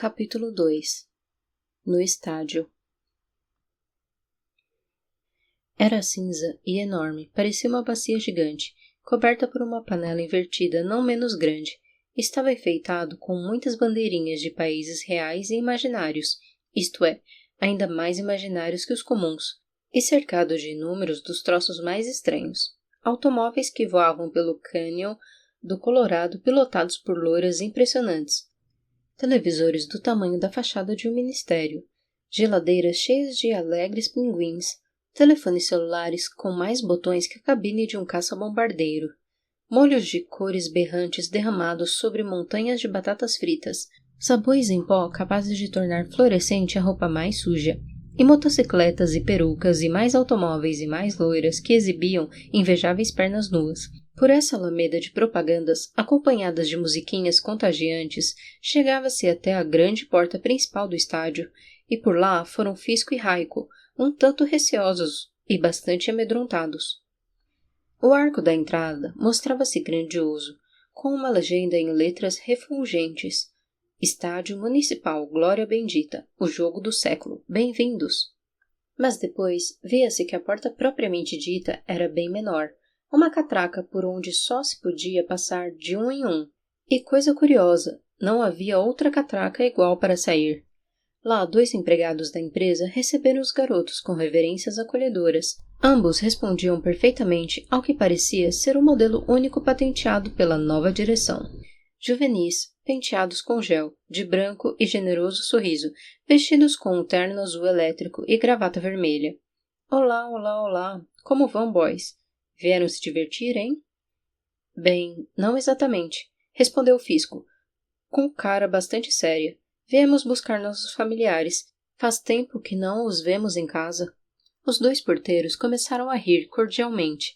Capítulo 2. No estádio. Era cinza e enorme, parecia uma bacia gigante, coberta por uma panela invertida não menos grande. Estava enfeitado com muitas bandeirinhas de países reais e imaginários, isto é, ainda mais imaginários que os comuns, e cercado de inúmeros dos troços mais estranhos. Automóveis que voavam pelo cânion do Colorado pilotados por loiras impressionantes. Televisores do tamanho da fachada de um ministério, geladeiras cheias de alegres pinguins, telefones celulares com mais botões que a cabine de um caça-bombardeiro, molhos de cores berrantes derramados sobre montanhas de batatas fritas, sabões em pó capazes de tornar fluorescente a roupa mais suja, e motocicletas e perucas e mais automóveis e mais loiras que exibiam invejáveis pernas nuas. Por essa alameda de propagandas, acompanhadas de musiquinhas contagiantes, chegava-se até a grande porta principal do estádio, e por lá foram Fisco e Raiko, um tanto receosos e bastante amedrontados. O arco da entrada mostrava-se grandioso, com uma legenda em letras refulgentes: Estádio Municipal Glória Bendita, o jogo do século, bem-vindos! Mas depois via-se que a porta propriamente dita era bem menor, uma catraca por onde só se podia passar de um em um. E coisa curiosa, não havia outra catraca igual para sair. Lá, 2 empregados da empresa receberam os garotos com reverências acolhedoras. Ambos respondiam perfeitamente ao que parecia ser o modelo único patenteado pela nova direção. Juvenis, penteados com gel, de branco e generoso sorriso, vestidos com um terno azul elétrico e gravata vermelha. Olá, olá, olá, como vão, boys? Vieram se divertir, hein? Bem, não exatamente, respondeu o Fisco, com cara bastante séria. Viemos buscar nossos familiares. Faz tempo que não os vemos em casa. Os 2 porteiros começaram a rir cordialmente.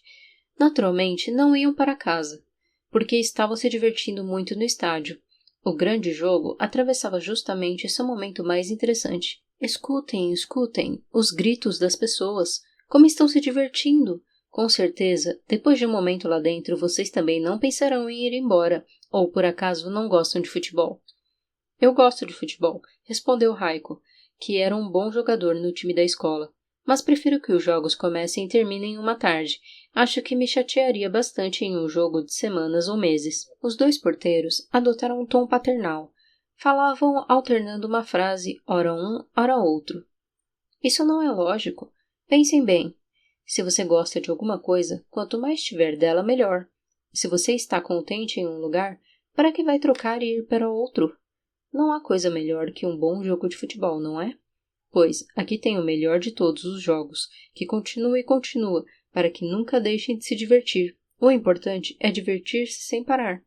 Naturalmente, não iam para casa, porque estavam se divertindo muito no estádio. O grande jogo atravessava justamente seu momento mais interessante. Escutem, escutem, os gritos das pessoas. Como estão se divertindo! Com certeza, depois de um momento lá dentro, vocês também não pensarão em ir embora, ou por acaso não gostam de futebol. Eu gosto de futebol, respondeu Raiko, que era um bom jogador no time da escola, mas prefiro que os jogos comecem e terminem uma tarde. Acho que me chatearia bastante em um jogo de semanas ou meses. Os 2 porteiros adotaram um tom paternal. Falavam alternando uma frase, ora um, ora outro. Isso não é lógico. Pensem bem. Se você gosta de alguma coisa, quanto mais tiver dela, melhor. Se você está contente em um lugar, para que vai trocar e ir para outro? Não há coisa melhor que um bom jogo de futebol, não é? Pois, aqui tem o melhor de todos os jogos, que continua e continua, para que nunca deixem de se divertir. O importante é divertir-se sem parar.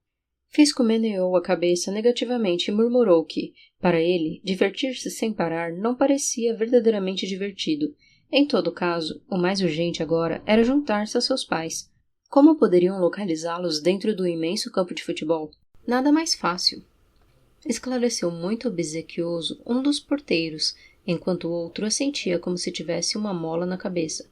Fisco meneou a cabeça negativamente e murmurou que, para ele, divertir-se sem parar não parecia verdadeiramente divertido. Em todo caso, o mais urgente agora era juntar-se a seus pais. Como poderiam localizá-los dentro do imenso campo de futebol? Nada mais fácil. Esclareceu muito obsequioso um dos porteiros, enquanto o outro assentia como se tivesse uma mola na cabeça.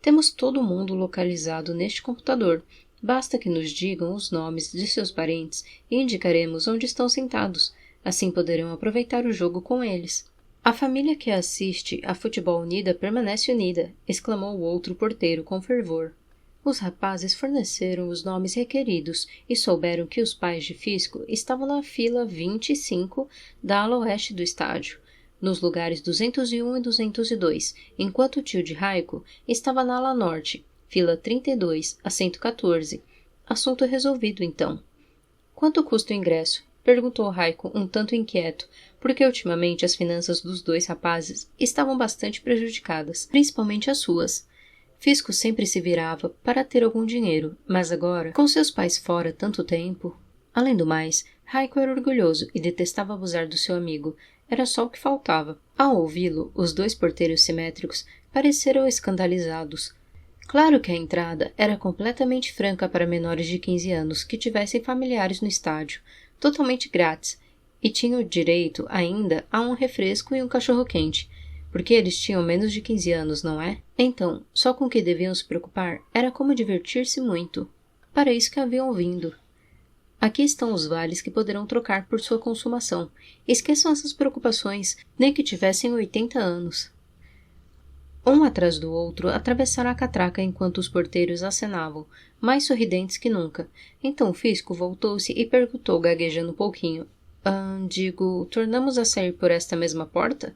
Temos todo mundo localizado neste computador. Basta que nos digam os nomes de seus parentes e indicaremos onde estão sentados. Assim poderão aproveitar o jogo com eles. A família que assiste a futebol unida permanece unida, exclamou o outro porteiro com fervor. Os rapazes forneceram os nomes requeridos e souberam que os pais de Fisco estavam na fila 25 da ala oeste do estádio, nos lugares 201 e 202, enquanto o tio de Raiko estava na ala norte, fila 32, assento 14. Assunto resolvido, então. Quanto custa o ingresso? Perguntou Raiko, um tanto inquieto, porque ultimamente as finanças dos 2 rapazes estavam bastante prejudicadas, principalmente as suas. Fisco sempre se virava para ter algum dinheiro, mas agora, com seus pais fora tanto tempo... Além do mais, Raiko era orgulhoso e detestava abusar do seu amigo. Era só o que faltava. Ao ouvi-lo, os 2 porteiros simétricos pareceram escandalizados. Claro que a entrada era completamente franca para menores de 15 anos que tivessem familiares no estádio, totalmente grátis, e tinham direito ainda a um refresco e um cachorro-quente, porque eles tinham menos de 15 anos, não é? Então, só com o que deviam se preocupar era como divertir-se muito. Para isso que haviam vindo. Aqui estão os vales que poderão trocar por sua consumação. Esqueçam essas preocupações, nem que tivessem 80 anos. Um atrás do outro, atravessaram a catraca enquanto os porteiros acenavam, mais sorridentes que nunca. Então Fisco voltou-se e perguntou, gaguejando um pouquinho. Tornamos a sair por esta mesma porta?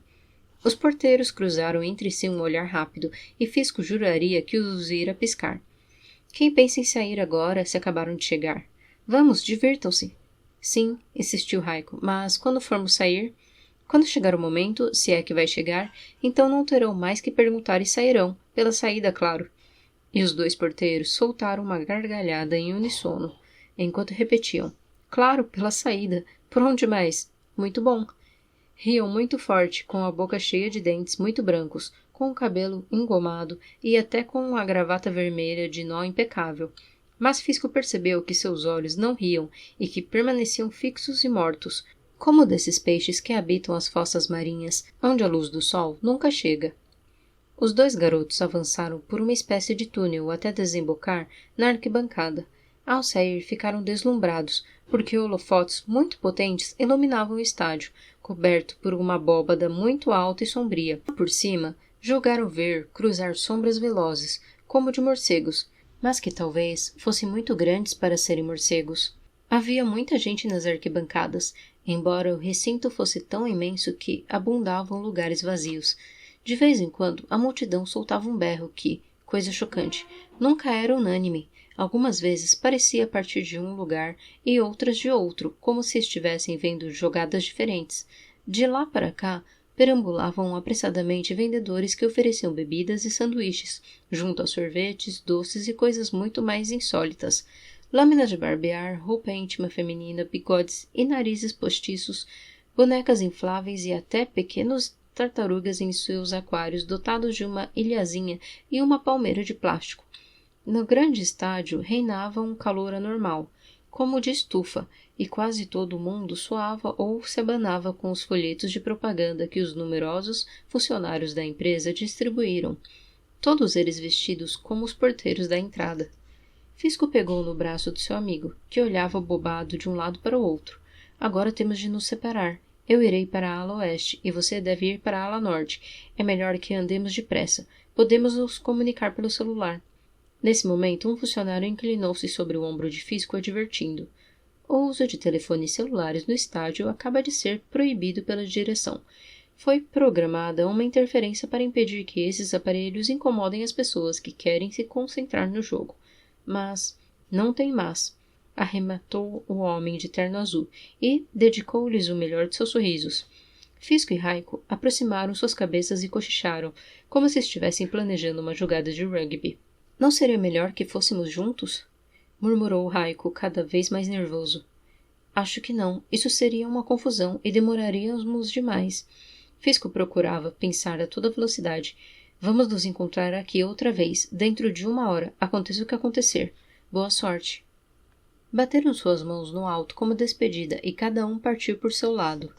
Os porteiros cruzaram entre si um olhar rápido, e Fisco juraria que os vira piscar. Quem pensa em sair agora, se acabaram de chegar? Vamos, divirtam-se. Sim, insistiu Raiko, mas quando formos sair... Quando chegar o momento, se é que vai chegar, então não terão mais que perguntar e sairão, pela saída, claro. E os 2 porteiros soltaram uma gargalhada em uníssono, enquanto repetiam. Claro, pela saída. Por onde mais? Muito bom. Riam muito forte, com a boca cheia de dentes muito brancos, com o cabelo engomado e até com a gravata vermelha de nó impecável. Mas Fisco percebeu que seus olhos não riam e que permaneciam fixos e mortos, como desses peixes que habitam as fossas marinhas, onde a luz do sol nunca chega. Os 2 garotos avançaram por uma espécie de túnel até desembocar na arquibancada. Ao sair, ficaram deslumbrados, porque holofotes muito potentes iluminavam o estádio, coberto por uma abóbada muito alta e sombria. Por cima, julgaram ver cruzar sombras velozes, como de morcegos, mas que talvez fossem muito grandes para serem morcegos. Havia muita gente nas arquibancadas, embora o recinto fosse tão imenso que abundavam lugares vazios. De vez em quando, a multidão soltava um berro que, coisa chocante, nunca era unânime. Algumas vezes parecia partir de um lugar e outras de outro, como se estivessem vendo jogadas diferentes. De lá para cá, perambulavam apressadamente vendedores que ofereciam bebidas e sanduíches, junto a sorvetes, doces e coisas muito mais insólitas. Lâminas de barbear, roupa íntima feminina, bigodes e narizes postiços, bonecas infláveis e até pequenos tartarugas em seus aquários dotados de uma ilhazinha e uma palmeira de plástico. No grande estádio reinava um calor anormal, como de estufa, e quase todo mundo suava ou se abanava com os folhetos de propaganda que os numerosos funcionários da empresa distribuíram, todos eles vestidos como os porteiros da entrada. Fisco pegou no braço do seu amigo, que olhava bobado de um lado para o outro. Agora temos de nos separar. Eu irei para a ala oeste, e você deve ir para a ala norte. É melhor que andemos depressa. Podemos nos comunicar pelo celular. Nesse momento, um funcionário inclinou-se sobre o ombro de Fisco, advertindo. O uso de telefones celulares no estádio acaba de ser proibido pela direção. Foi programada uma interferência para impedir que esses aparelhos incomodem as pessoas que querem se concentrar no jogo. Mas não tem mais, arrematou o homem de terno azul e dedicou-lhes o melhor de seus sorrisos. Fisco e Raiko aproximaram suas cabeças e cochicharam, como se estivessem planejando uma jogada de rugby. Não seria melhor que fôssemos juntos? Murmurou Raiko, cada vez mais nervoso. Acho que não. Isso seria uma confusão e demoraríamos demais. Fisco procurava pensar a toda velocidade. Vamos nos encontrar aqui outra vez, dentro de 1 hora, aconteça o que acontecer. Boa sorte. Bateram suas mãos no alto como despedida e cada um partiu por seu lado.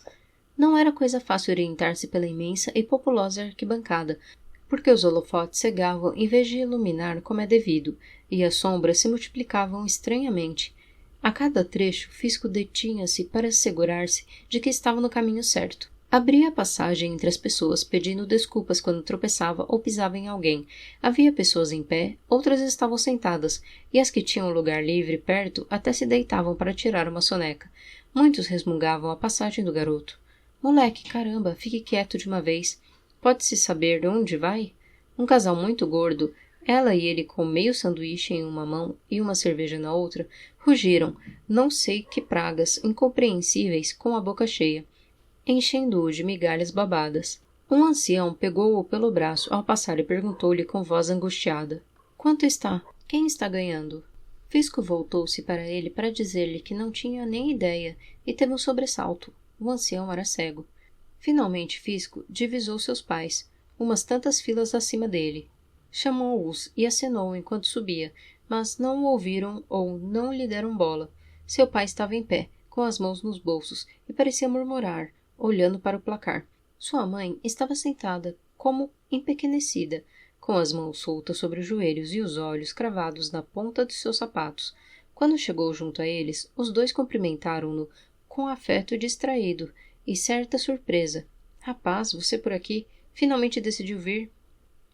Não era coisa fácil orientar-se pela imensa e populosa arquibancada, porque os holofotes cegavam em vez de iluminar como é devido, e as sombras se multiplicavam estranhamente. A cada trecho, Fisco detinha-se para assegurar-se de que estava no caminho certo. Abria a passagem entre as pessoas, pedindo desculpas quando tropeçava ou pisava em alguém. Havia pessoas em pé, outras estavam sentadas, e as que tinham lugar livre perto até se deitavam para tirar uma soneca. Muitos resmungavam a passagem do garoto. Moleque, caramba, fique quieto de uma vez. Pode-se saber onde vai? Um casal muito gordo, ela e ele com meio sanduíche em uma mão e uma cerveja na outra, rugiram, não sei que pragas, incompreensíveis, com a boca cheia, enchendo-o de migalhas babadas. Um ancião pegou-o pelo braço ao passar e perguntou-lhe com voz angustiada. Quanto está? Quem está ganhando? Fisco voltou-se para ele para dizer-lhe que não tinha nem ideia e teve um sobressalto. O ancião era cego. Finalmente Fisco divisou seus pais, umas tantas filas acima dele. Chamou-os e acenou enquanto subia, mas não o ouviram ou não lhe deram bola. Seu pai estava em pé, com as mãos nos bolsos, e parecia murmurar, olhando para o placar. Sua mãe estava sentada, como empequenecida, com as mãos soltas sobre os joelhos e os olhos cravados na ponta de seus sapatos. Quando chegou junto a eles, os dois cumprimentaram-no com afeto distraído e certa surpresa. Rapaz, você por aqui? Finalmente decidiu vir?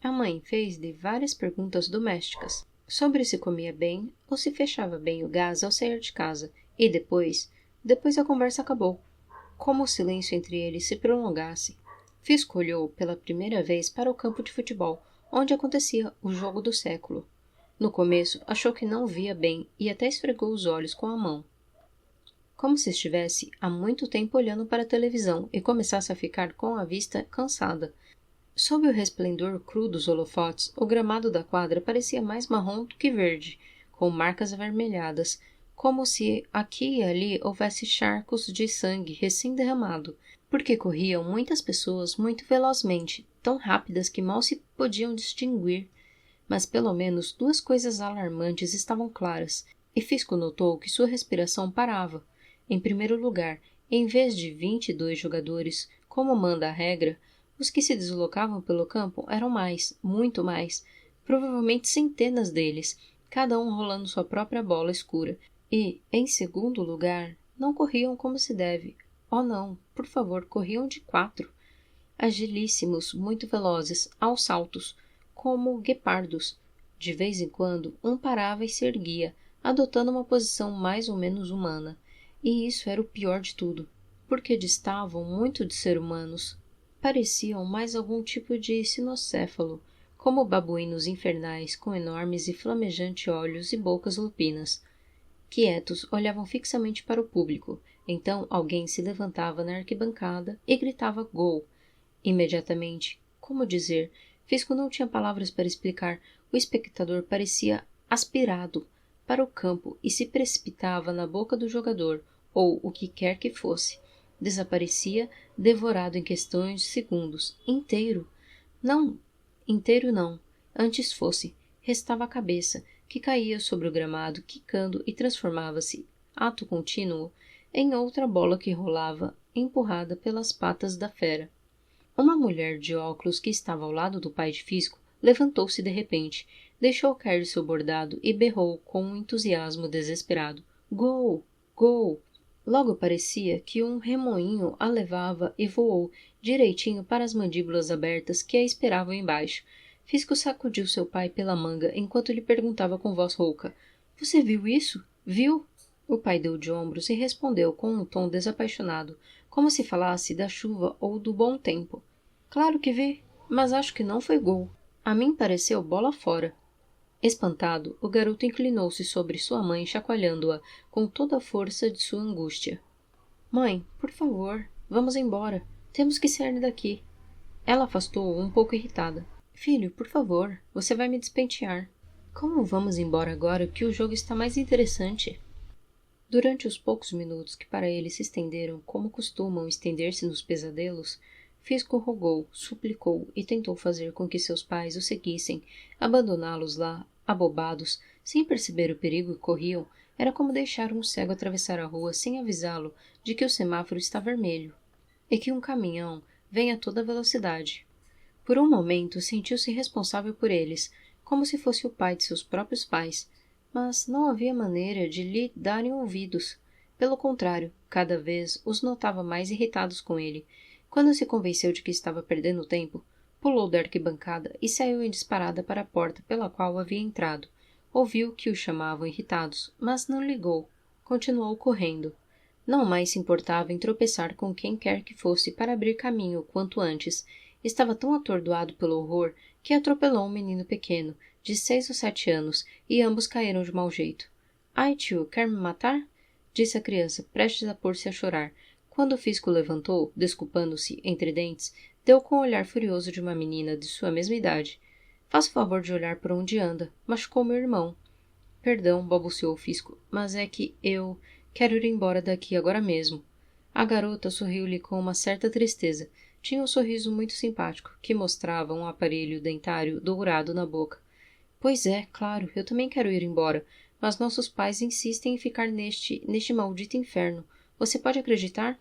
A mãe fez-lhe várias perguntas domésticas, sobre se comia bem ou se fechava bem o gás ao sair de casa, e depois a conversa acabou, como o silêncio entre eles se prolongasse. Fisco olhou pela primeira vez para o campo de futebol, onde acontecia o jogo do século. No começo, achou que não via bem e até esfregou os olhos com a mão, como se estivesse há muito tempo olhando para a televisão e começasse a ficar com a vista cansada. Sob o resplendor cru dos holofotes, o gramado da quadra parecia mais marrom do que verde, com marcas avermelhadas, como se aqui e ali houvesse charcos de sangue recém-derramado, porque corriam muitas pessoas muito velozmente, tão rápidas que mal se podiam distinguir. Mas pelo menos duas coisas alarmantes estavam claras, e Fisco notou que sua respiração parava. Em primeiro lugar, em vez de 22 jogadores, como manda a regra, os que se deslocavam pelo campo eram mais, muito mais, provavelmente centenas deles, cada um rolando sua própria bola escura. E, em segundo lugar, não corriam como se deve. Oh não, por favor, corriam de 4. Agilíssimos, muito velozes, aos saltos, como guepardos. De vez em quando, um parava e se erguia, adotando uma posição mais ou menos humana. E isso era o pior de tudo, porque distavam muito de ser humanos. Pareciam mais algum tipo de cinocéfalo, como babuínos infernais com enormes e flamejantes olhos e bocas lupinas. Quietos, olhavam fixamente para o público. Então alguém se levantava na arquibancada e gritava gol. Imediatamente, como dizer, Fisco não tinha palavras para explicar, o espectador parecia aspirado para o campo e se precipitava na boca do jogador, ou o que quer que fosse. Desaparecia, devorado em questões de segundos. Inteiro. Não, inteiro não. Antes fosse. Restava a cabeça, que caía sobre o gramado, quicando e transformava-se, ato contínuo, em outra bola que rolava, empurrada pelas patas da fera. Uma mulher de óculos que estava ao lado do pai de Fisco levantou-se de repente, deixou cair seu bordado e berrou com um entusiasmo desesperado. Gol! Gol! Logo parecia que um remoinho a levava e voou direitinho para as mandíbulas abertas que a esperavam embaixo. Fisco sacudiu seu pai pela manga enquanto lhe perguntava com voz rouca. Você viu isso? Viu? O pai deu de ombros e respondeu com um tom desapaixonado, como se falasse da chuva ou do bom tempo. Claro que vi, mas acho que não foi gol. A mim pareceu bola fora. Espantado, o garoto inclinou-se sobre sua mãe, chacoalhando-a com toda a força de sua angústia. Mãe, por favor, vamos embora. Temos que sair daqui. Ela afastou-o um pouco irritada. Filho, por favor, você vai me despentear. Como vamos embora agora que o jogo está mais interessante? Durante os poucos minutos que para ele se estenderam como costumam estender-se nos pesadelos, Fisco rogou, suplicou e tentou fazer com que seus pais o seguissem. Abandoná-los lá, abobados, sem perceber o perigo que corriam, era como deixar um cego atravessar a rua sem avisá-lo de que o semáforo está vermelho e que um caminhão vem a toda velocidade. Por um momento sentiu-se responsável por eles, como se fosse o pai de seus próprios pais, mas não havia maneira de lhe darem ouvidos. Pelo contrário, cada vez os notava mais irritados com ele. Quando se convenceu de que estava perdendo tempo, pulou da arquibancada e saiu em disparada para a porta pela qual havia entrado. Ouviu que o chamavam irritados, mas não ligou. Continuou correndo. Não mais se importava em tropeçar com quem quer que fosse para abrir caminho quanto antes. Estava tão atordoado pelo horror que atropelou um menino pequeno, de 6 ou 7 anos, e ambos caíram de mau jeito. — Ai, tio, quer me matar? — disse a criança, prestes a pôr-se a chorar. Quando o Fisco levantou, desculpando-se entre dentes, deu com o olhar furioso de uma menina de sua mesma idade. — Faça o favor de olhar por onde anda. Machucou meu irmão. — Perdão, balbuciou o Fisco, mas é que eu quero ir embora daqui agora mesmo. A garota sorriu-lhe com uma certa tristeza. Tinha um sorriso muito simpático, que mostrava um aparelho dentário dourado na boca. — Pois é, claro, eu também quero ir embora, mas nossos pais insistem em ficar neste maldito inferno. Você pode acreditar?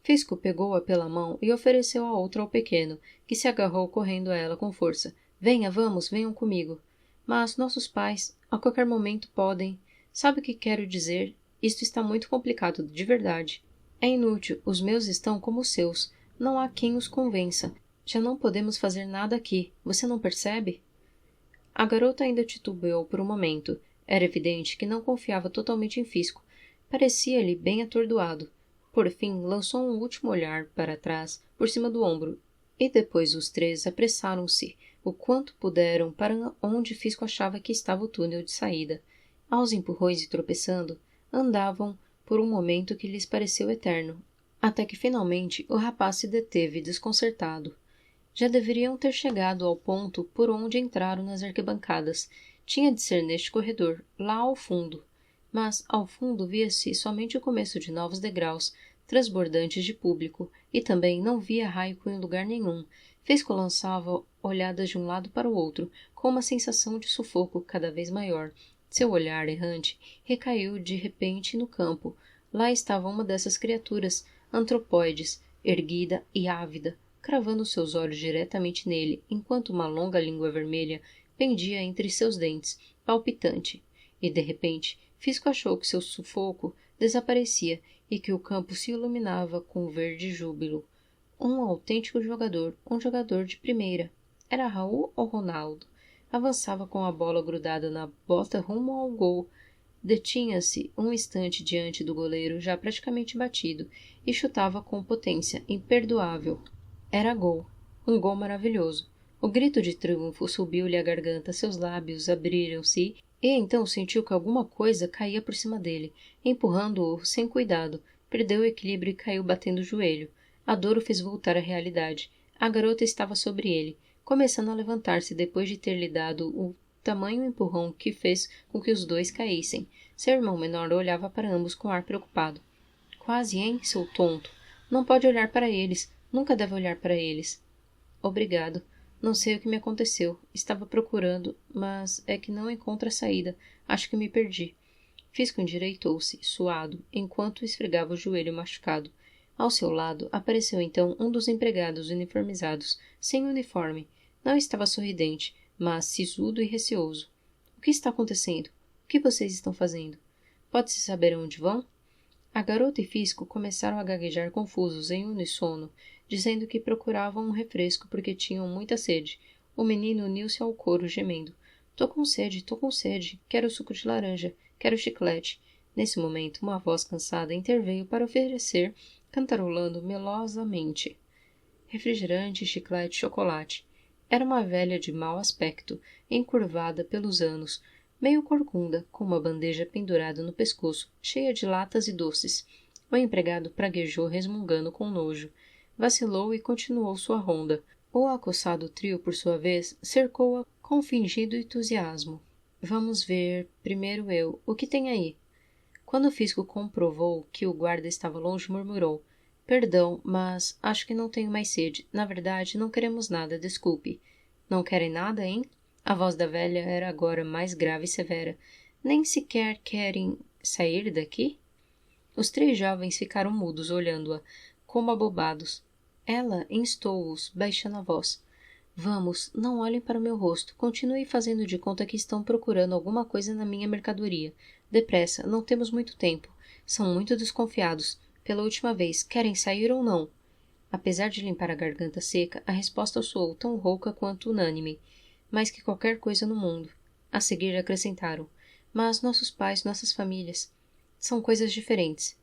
Fisco pegou-a pela mão e ofereceu a outra ao pequeno, que se agarrou correndo a ela com força. — Venha, vamos, venham comigo. — Mas nossos pais, a qualquer momento podem... Sabe o que quero dizer? Isto está muito complicado, de verdade. É inútil, os meus estão como os seus. Não há quem os convença. Já não podemos fazer nada aqui. Você não percebe? A garota ainda titubeou por um momento. Era evidente que não confiava totalmente em Fisco. Parecia-lhe bem atordoado. Por fim, lançou um último olhar para trás, por cima do ombro, e depois os três apressaram-se, o quanto puderam, para onde Fisco achava que estava o túnel de saída. Aos empurrões e tropeçando, andavam por um momento que lhes pareceu eterno, até que finalmente o rapaz se deteve desconcertado. Já deveriam ter chegado ao ponto por onde entraram nas arquibancadas. Tinha de ser neste corredor, lá ao fundo. Mas, ao fundo, via-se somente o começo de novos degraus, transbordantes de público, e também não via Raico em lugar nenhum. Fisco lançava olhadas de um lado para o outro, com uma sensação de sufoco cada vez maior. Seu olhar errante recaiu de repente no campo. Lá estava uma dessas criaturas, antropóides, erguida e ávida, cravando seus olhos diretamente nele, enquanto uma longa língua vermelha pendia entre seus dentes, palpitante. E, de repente, Fisco achou que seu sufoco desaparecia e que o campo se iluminava com verde júbilo. Um autêntico jogador, um jogador de primeira. Era Raul ou Ronaldo? Avançava com a bola grudada na bota rumo ao gol. Detinha-se um instante diante do goleiro, já praticamente batido, e chutava com potência imperdoável. Era gol. Um gol maravilhoso. O grito de triunfo subiu-lhe à garganta, seus lábios abriram-se, e então sentiu que alguma coisa caía por cima dele, empurrando-o sem cuidado. Perdeu o equilíbrio e caiu batendo o joelho. A dor o fez voltar à realidade. A garota estava sobre ele, começando a levantar-se depois de ter lhe dado o tamanho empurrão que fez com que os dois caíssem. Seu irmão menor olhava para ambos com ar preocupado. Quase, hein, seu tonto? Não pode olhar para eles. Nunca deve olhar para eles. Obrigado. Não sei o que me aconteceu. Estava procurando, mas é que não encontro a saída. Acho que me perdi. Fisco endireitou-se, suado, enquanto esfregava o joelho machucado. Ao seu lado, apareceu então um dos empregados uniformizados, sem uniforme. Não estava sorridente, mas sisudo e receoso. O que está acontecendo? O que vocês estão fazendo? Pode-se saber aonde vão? A garota e Fisco começaram a gaguejar confusos em uníssono, dizendo que procuravam um refresco porque tinham muita sede. O menino uniu-se ao coro, gemendo. Tô com sede, quero suco de laranja, quero chiclete. Nesse momento, uma voz cansada interveio para oferecer, cantarolando melosamente. Refrigerante, chiclete, chocolate. Era uma velha de mau aspecto, encurvada pelos anos, meio corcunda, com uma bandeja pendurada no pescoço, cheia de latas e doces. O empregado praguejou resmungando com nojo. Vacilou e continuou sua ronda. O acossado trio, por sua vez, cercou-a com fingido entusiasmo. Vamos ver, primeiro eu, o que tem aí? Quando o Fisco comprovou que o guarda estava longe, murmurou. Perdão, mas acho que não tenho mais sede. Na verdade, não queremos nada, desculpe. Não querem nada, hein? A voz da velha era agora mais grave e severa. Nem sequer querem sair daqui? Os três jovens ficaram mudos, olhando-a, como abobados. Ela instou-os, baixando a voz. Vamos, não olhem para o meu rosto. Continuem fazendo de conta que estão procurando alguma coisa na minha mercadoria. Depressa, não temos muito tempo. São muito desconfiados. Pela última vez, querem sair ou não? Apesar de limpar a garganta seca, a resposta soou tão rouca quanto unânime. Mais que qualquer coisa no mundo. A seguir acrescentaram. Mas nossos pais, nossas famílias... São coisas diferentes.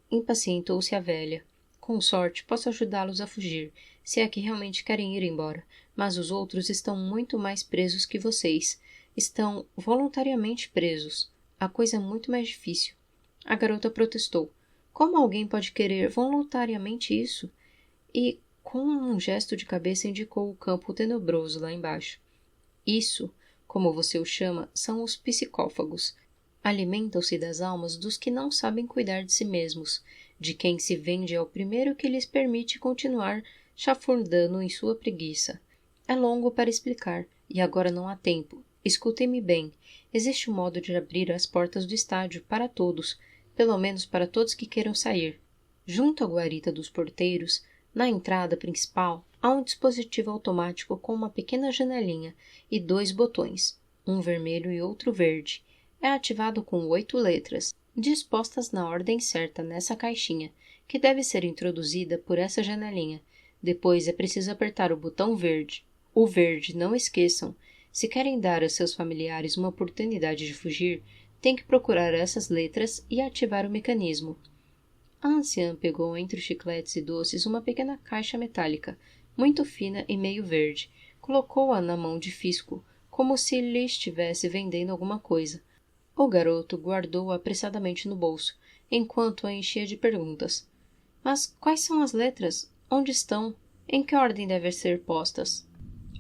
Impacientou-se a velha. Com sorte, posso ajudá-los a fugir, se é que realmente querem ir embora. Mas os outros estão muito mais presos que vocês. Estão voluntariamente presos. A coisa é muito mais difícil. A garota protestou. Como alguém pode querer voluntariamente isso? E, com um gesto de cabeça, indicou o campo tenebroso lá embaixo. Isso, como você o chama, são os psicófagos. Alimentam-se das almas dos que não sabem cuidar de si mesmos, de quem se vende ao primeiro que lhes permite continuar chafurdando em sua preguiça. É longo para explicar, e agora não há tempo. Escutem-me bem. Existe um modo de abrir as portas do estádio para todos, pelo menos para todos que queiram sair. Junto à guarita dos porteiros, na entrada principal, há um dispositivo automático com uma pequena janelinha e 2 botões, um vermelho e outro verde. É ativado com 8 letras, dispostas na ordem certa nessa caixinha, que deve ser introduzida por essa janelinha. Depois é preciso apertar o botão verde. O verde, não esqueçam, se querem dar a seus familiares uma oportunidade de fugir, tem que procurar essas letras e ativar o mecanismo. A anciã pegou entre os chicletes e doces uma pequena caixa metálica, muito fina e meio verde. Colocou-a na mão de Fisco, como se lhe estivesse vendendo alguma coisa. O garoto guardou-a apressadamente no bolso, enquanto a enchia de perguntas. Mas quais são as letras? Onde estão? Em que ordem devem ser postas?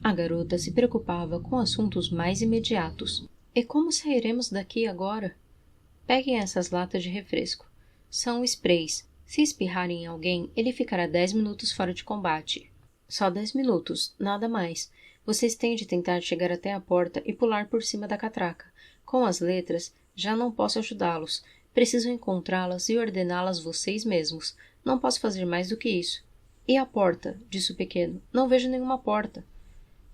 A garota se preocupava com assuntos mais imediatos. E como sairemos daqui agora? Peguem essas latas de refresco. São sprays. Se espirrarem em alguém, ele ficará 10 minutos fora de combate. Só 10 minutos, nada mais. Vocês têm de tentar chegar até a porta e pular por cima da catraca. Com as letras, já não posso ajudá-los. Preciso encontrá-las e ordená-las vocês mesmos. Não posso fazer mais do que isso. E a porta? Disse o pequeno. Não vejo nenhuma porta.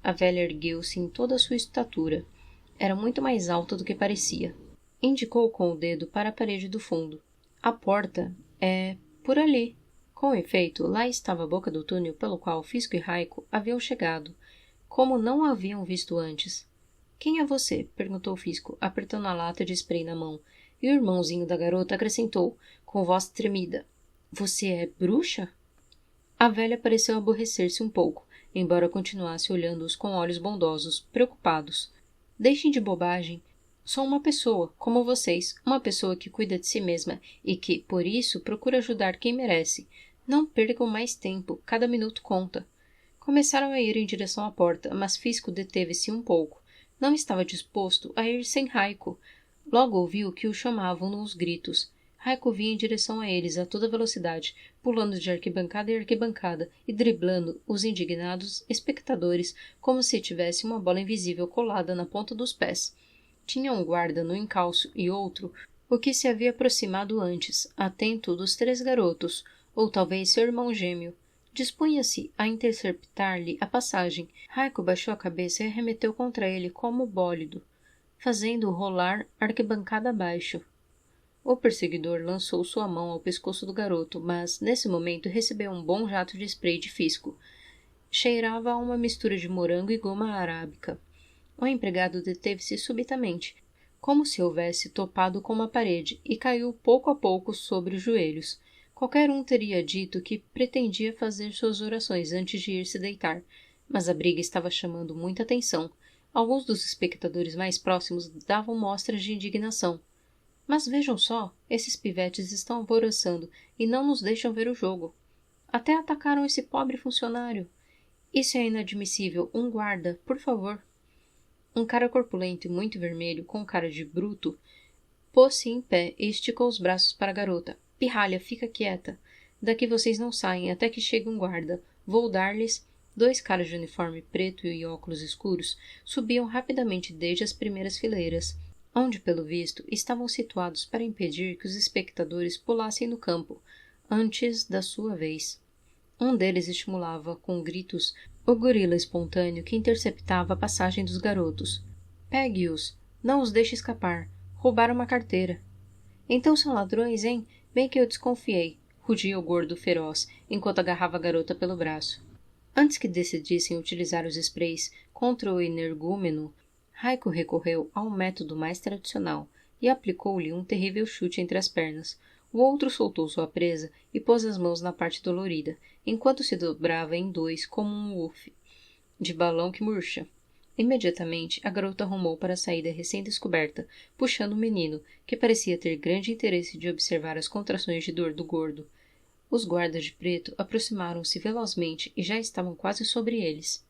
A velha ergueu-se em toda a sua estatura. Era muito mais alta do que parecia. Indicou com o dedo para a parede do fundo. A porta é por ali. Com efeito, lá estava a boca do túnel pelo qual Fisco e Raiko haviam chegado, como não a haviam visto antes. Quem é você? Perguntou Fisco, apertando a lata de spray na mão, e o irmãozinho da garota acrescentou, com voz tremida. Você é bruxa? A velha pareceu aborrecer-se um pouco, embora continuasse olhando-os com olhos bondosos, preocupados. Deixem de bobagem. Sou uma pessoa, como vocês, uma pessoa que cuida de si mesma e que, por isso, procura ajudar quem merece. Não percam mais tempo, cada minuto conta. Começaram a ir em direção à porta, mas Fisco deteve-se um pouco. Não estava disposto a ir sem Raiko. Logo ouviu que o chamavam nos gritos. Raiko vinha em direção a eles a toda velocidade, pulando de arquibancada em arquibancada e driblando os indignados espectadores como se tivesse uma bola invisível colada na ponta dos pés. Tinha um guarda no encalço e outro, o que se havia aproximado antes, atento dos 3 garotos, ou talvez seu irmão gêmeo. Dispunha-se a interceptar-lhe a passagem. Raiko baixou a cabeça e arremeteu contra ele como bólido, fazendo-o rolar arquibancada abaixo. O perseguidor lançou sua mão ao pescoço do garoto, mas, nesse momento, recebeu um bom jato de spray de Fisco. Cheirava a uma mistura de morango e goma arábica. O empregado deteve-se subitamente, como se houvesse topado com uma parede, e caiu pouco a pouco sobre os joelhos. Qualquer um teria dito que pretendia fazer suas orações antes de ir se deitar, mas a briga estava chamando muita atenção. Alguns dos espectadores mais próximos davam mostras de indignação. Mas vejam só, esses pivetes estão alvoroçando e não nos deixam ver o jogo. Até atacaram esse pobre funcionário. Isso é inadmissível. Um guarda, por favor. Um cara corpulento e muito vermelho, com cara de bruto, pôs-se em pé e esticou os braços para a garota. Pirralha, fica quieta. Daqui vocês não saem até que chegue um guarda. Vou dar-lhes... 2 caras de uniforme preto e óculos escuros subiam rapidamente desde as primeiras fileiras, onde, pelo visto, estavam situados para impedir que os espectadores pulassem no campo, antes da sua vez. Um deles estimulava, com gritos, o gorila espontâneo que interceptava a passagem dos garotos. Pegue-os! Não os deixe escapar! Roubaram uma carteira! Então são ladrões, hein? Bem que eu desconfiei, rugia o gordo feroz, enquanto agarrava a garota pelo braço. Antes que decidissem utilizar os sprays contra o energúmeno, Raiko recorreu ao método mais tradicional e aplicou-lhe um terrível chute entre as pernas. O outro soltou sua presa e pôs as mãos na parte dolorida, enquanto se dobrava em 2 como um uff de balão que murcha. Imediatamente, a garota rumou para a saída recém-descoberta, puxando o menino, que parecia ter grande interesse de observar as contrações de dor do gordo. Os guardas de preto aproximaram-se velozmente e já estavam quase sobre eles.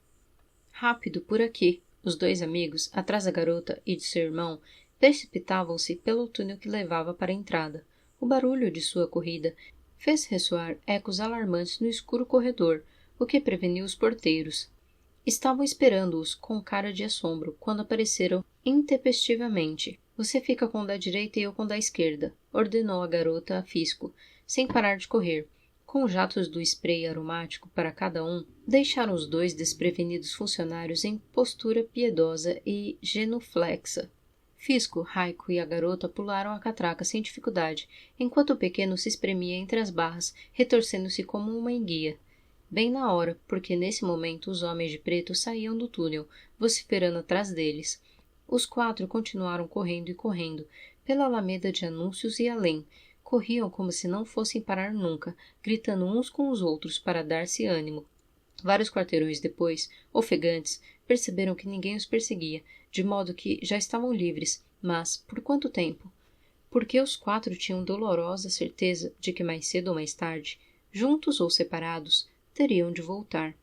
Rápido, por aqui! Os 2 amigos, atrás da garota e de seu irmão, precipitavam-se pelo túnel que levava para a entrada. O barulho de sua corrida fez ressoar ecos alarmantes no escuro corredor, o que preveniu os porteiros. Estavam esperando-os com cara de assombro quando apareceram intempestivamente. Você fica com o da direita e eu com o da esquerda, ordenou a garota a Fisco, sem parar de correr. Com jatos do spray aromático para cada um, deixaram os 2 desprevenidos funcionários em postura piedosa e genuflexa. Fisco, Raico e a garota pularam a catraca sem dificuldade, enquanto o pequeno se espremia entre as barras, retorcendo-se como uma enguia. Bem na hora, porque nesse momento os homens de preto saíam do túnel, vociferando atrás deles. Os 4 continuaram correndo e correndo, pela alameda de anúncios e além. Corriam como se não fossem parar nunca, gritando uns com os outros para dar-se ânimo. Vários quarteirões depois, ofegantes, perceberam que ninguém os perseguia, de modo que já estavam livres, mas por quanto tempo? Porque os 4 tinham dolorosa certeza de que mais cedo ou mais tarde, juntos ou separados, teriam de voltar.